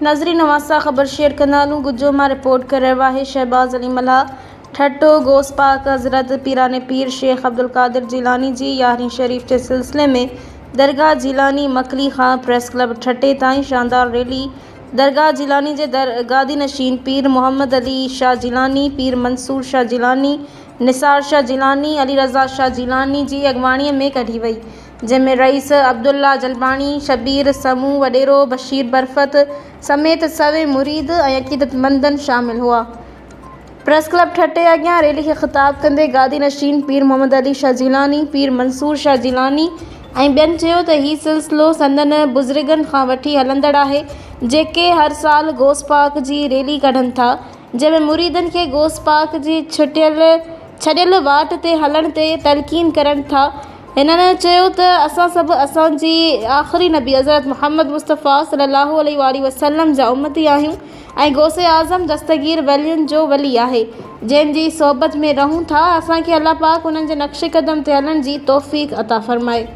नाज़रीन नवासा ख़बर शेयर कंदालूं। गुजो मां रिपोर्ट कर रहा है शहबाज अली मल्हा ठट्टो गोस पाक हज़रत पीराने पीर शेख अब्दुल कादिर जिलानी जी 11वीं शरीफ के सिलसिले में दरगाह जिलानी मकली खां प्रेस क्लब ठट्टे ताईं शानदार रैली। दरगाह जिलानी जे गादी नशीन पीर मोहम्मद अली शाह जिलानी, पीर मंसूर शाह जिलानी, निसार शाह जिलानी, अली रज़ा शाह जिलानी जी अगवाणीअ में कढी वई, जंहिंमें रईस अब्दुल्ला जलबाणी, शबीर समूह वडेरो, बशीर बरफ़त समेत सवे मुरीद ऐं अक़ीदतमंदन शामिल हुआ। प्रेस क्लब ठट्टे अॻियां रैली खे ख़िताब कंदे गादी नशीन पीर मोहम्मद अली शाह जिलानी, पीर मंसूर शाह जिलानी ऐं ॿियनि चयो त हीउ सिलसिलो संदन बुज़ुर्गनि खां वठी हलंदड़ आहे, जेके हर साल गोस पाक जी रैली कढनि था, जंहिंमें मुरीदनि खे गोस पाक जी छॾियल वाट ते हलण ते तलक़ीन करनि था। हिननि चयो त असां सभु असांजी आख़िरी नबी हज़रत मुहम्मद मुस्तफ़ा सल्लल्लाहु अलैहि वसल्लम जा उम्मती आहियूं ऐं गौसे आज़म दस्तगीर वलियुनि जो वली आहे, जंहिंजी सोबत में रहूं था। असांखे अल्लाह पाक उन्हनि जे नक्शे क़दम ते हलण जी तौफ़ीक़ अता फ़रमाए।